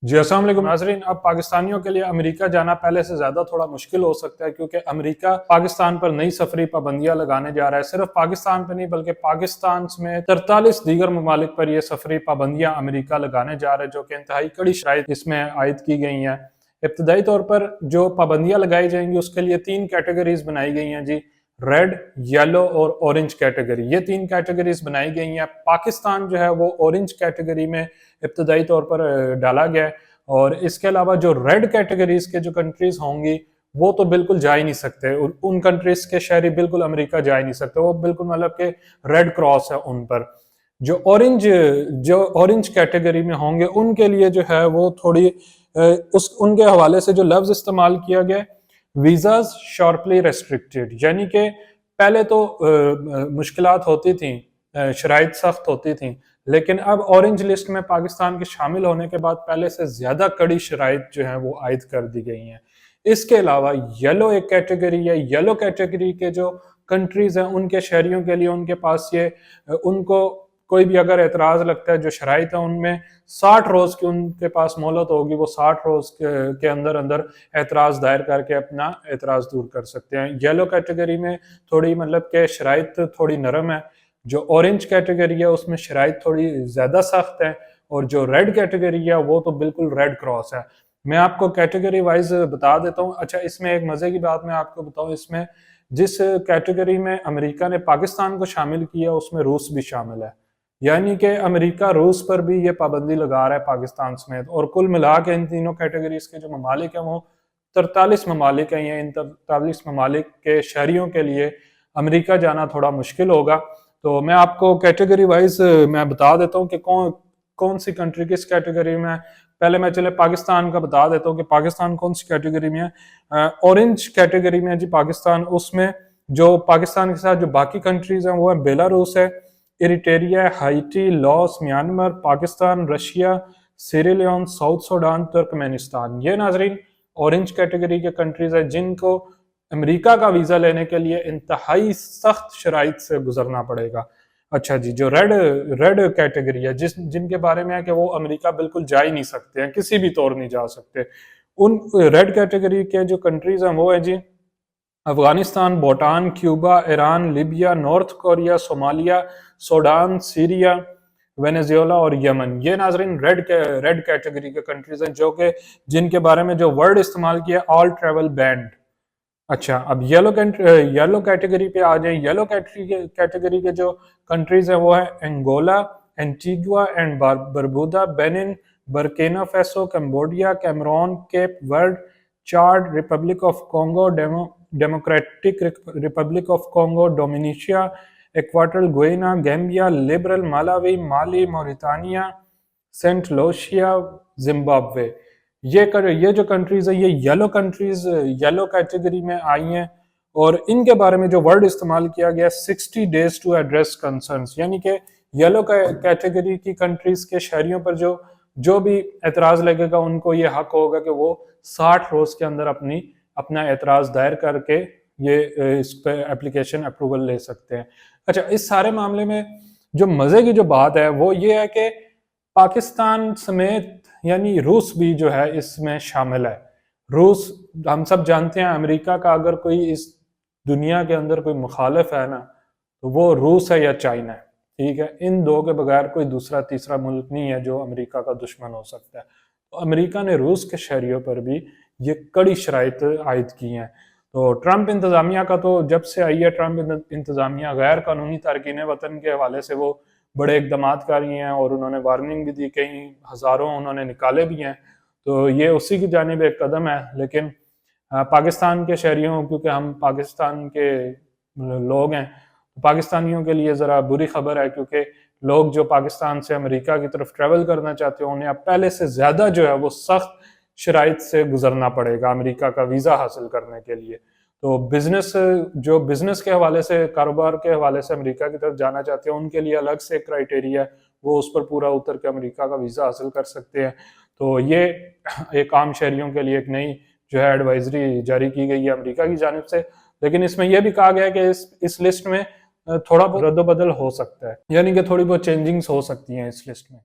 जी अस्सलाम वालेकुम नाज़रीन। अब पाकिस्तानियों के लिए अमेरिका जाना पहले से ज़्यादा थोड़ा मुश्किल हो सकता है, क्योंकि अमेरिका पाकिस्तान पर नई सफरी पाबंदियां लगाने जा रहा है। सिर्फ पाकिस्तान पर नहीं बल्कि पाकिस्तान में 43 दीगर ममालिक पर यह सफरी पाबंदियां अमेरिका लगाने जा रहा है, जो कि इंतहाई कड़ी शराइत इसमें आयद की गई हैं। इब्तदाई तौर पर जो पाबंदियां लगाई जाएंगी उसके लिए 3 कैटेगरीज बनाई गई हैं जी। रेड, येलो और ऑरेंज कैटेगरी, ये 3 कैटेगरीज बनाई गई हैं। पाकिस्तान जो है वो ऑरेंज कैटेगरी में इब्तदाई तौर पर डाला गया है। और इसके अलावा जो रेड कैटेगरीज के जो कंट्रीज होंगी वो तो बिल्कुल जा ही नहीं सकते, उन कंट्रीज के शहरी बिल्कुल अमेरिका जा ही नहीं सकते, वो बिल्कुल मतलब के रेड क्रॉस है उन पर। जो ऑरेंज कैटेगरी में होंगे उनके लिए जो है वो थोड़ी उस उनके हवाले से जो लफ्ज इस्तेमाल किया गया, वीजाज शार्पली रेस्ट्रिक्टेड, यानी कि पहले तो मुश्किलात होती थी, शराइत सख्त होती थी, लेकिन अब ऑरेंज लिस्ट में पाकिस्तान के शामिल होने के बाद पहले से ज्यादा कड़ी शराइत जो है वो आयद कर दी गई हैं। इसके अलावा येलो एक कैटेगरी है। येलो कैटेगरी के जो कंट्रीज हैं उनके शहरियों के लिए उनके पास ये उनको कोई भी अगर एतराज लगता है, जो शराइत है उनमें 60 रोज की उनके पास मोहलत होगी, वो 60 रोज के अंदर अंदर एतराज दायर करके अपना एतराज दूर कर सकते हैं। येलो कैटेगरी में थोड़ी मतलब के शराइत थोड़ी नरम है। जो ऑरेंज कैटेगरी है उसमें शराइत थोड़ी ज्यादा सख्त है। और जो रेड कैटेगरी है वो तो बिल्कुल रेड क्रॉस है। मैं आपको कैटेगरी वाइज बता देता हूँ। अच्छा, इसमें एक मजे की बात मैं आपको बताऊं, इसमें जिस कैटेगरी में अमेरिका ने पाकिस्तान को शामिल किया उसमें रूस भी शामिल है, यानी कि अमेरिका रूस पर भी ये पाबंदी लगा रहा है पाकिस्तान समेत। और कुल मिला के इन तीनों कैटेगरीज के जो ममालिक हैं वो 43 ममालिक हैं। ये इन 43 ममालिक के शहरियों के लिए अमेरिका जाना थोड़ा मुश्किल होगा। तो मैं आपको कैटेगरी वाइज मैं बता देता हूँ कि कौन कौन सी कंट्री किस कैटेगरी में है। पहले मैं चले पाकिस्तान का बता देता हूँ कि पाकिस्तान कौन सी कैटेगरी में है। ऑरेंज कैटेगरी में है जी पाकिस्तान। उसमें जो पाकिस्तान के साथ जो बाकी कंट्रीज हैं वो है बेलारूस है, Eritrea, Haiti, Laos, Myanmar, Pakistan, Russia, Sierra Leone, South Sudan, Turkmenistan. ये नाजरीन ऑरेंज कैटेगरी के कंट्रीज है जिनको अमेरिका का वीजा लेने के लिए इंतहाई सख्त शराइत से गुजरना पड़ेगा। अच्छा जी, जो रेड रेड कैटेगरी है जिनके बारे में है कि वो अमेरिका बिल्कुल जा ही नहीं सकते हैं, किसी भी तौर नहीं जा सकते। उन रेड कैटेगरी के जो कंट्रीज हैं वो है जी Afghanistan, Bhutan, Cuba, Iran, Libya, North Korea, Somalia, Sudan, Syria, Venezuela और यमन। ये नाजरीन रेड कैटेगरी के कंट्रीज हैं जो कि जिनके बारे में जो वर्ड इस्तेमाल किया ऑल ट्रेवल बैंड। अच्छा, अब येलो कैटेगरी पे आ जाए। येलो कैटेगरी के जो कंट्रीज हैं वो है Angola, Antigua and Barbuda, Benin, Burkina Faso, Cambodia, Cameroon, Cape Verde, Chad, Republic of Congo, Democratic Republic of Congo, Dominica, Equatorial Guinea, Gambia, Liberia, Malawi, Mali, Mauritania, Saint Lucia, Zimbabwe. ये जो countries है ये yellow category में आई हैं। और इनके बारे में जो वर्ड इस्तेमाल किया गया 60 डेज टू एड्रेस कंसर्न्स, यानी कि येलो कैटेगरी की कंट्रीज के शहरियों पर जो जो भी एतराज लगेगा उनको ये हक होगा कि वो 60 रोज के अंदर अपना एतराज दायर करके ये इस पे एप्लीकेशन अप्रूवल ले सकते हैं। अच्छा, इस सारे मामले में जो मजे की जो बात है वो ये है कि पाकिस्तान समेत यानी रूस भी जो है इसमें शामिल है। रूस, हम सब जानते हैं अमेरिका का अगर कोई इस दुनिया के अंदर कोई मुखालिफ है ना तो वो रूस है या चाइना है। ठीक है, इन दो के बगैर कोई दूसरा तीसरा मुल्क नहीं है जो अमेरिका का दुश्मन हो सकता है। तो अमेरिका ने रूस के शहरियों पर भी ये कड़ी शराइत आयद की हैं। तो ट्रंप इंतजामिया का तो जब से आई है ट्रंप इंतजामिया गैर कानूनी तारकीन वतन के हवाले से वो बड़े इकदाम कर रही हैं और उन्होंने वार्निंग भी दी, कई हज़ारों उन्होंने निकाले भी हैं। तो ये उसी की जानिब एक कदम है। लेकिन पाकिस्तान के शहरियों, क्योंकि हम पाकिस्तान के लोग हैं, पाकिस्तानियों के लिए ज़रा बुरी खबर है, क्योंकि लोग जो पाकिस्तान से अमेरिका की तरफ ट्रैवल करना चाहते हैं उन्हें अब पहले से ज़्यादा जो है वो सख्त शराइत से गुजरना पड़ेगा अमेरिका का वीज़ा हासिल करने के लिए। तो बिजनेस के हवाले से, कारोबार के हवाले से अमेरिका की तरफ जाना चाहते हैं उनके लिए अलग से क्राइटेरिया है, वो उस पर पूरा उतर के अमेरिका का वीज़ा हासिल कर सकते हैं। तो ये एक आम शहरियों के लिए एक नई जो है एडवाइजरी जारी की गई है अमेरिका की जानिब से। लेकिन इसमें यह भी कहा गया है कि इस लिस्ट में थोड़ा बहुत रद्द बदल हो सकता है, यानी कि थोड़ी बहुत चेंजिंग्स हो सकती हैं इस लिस्ट में।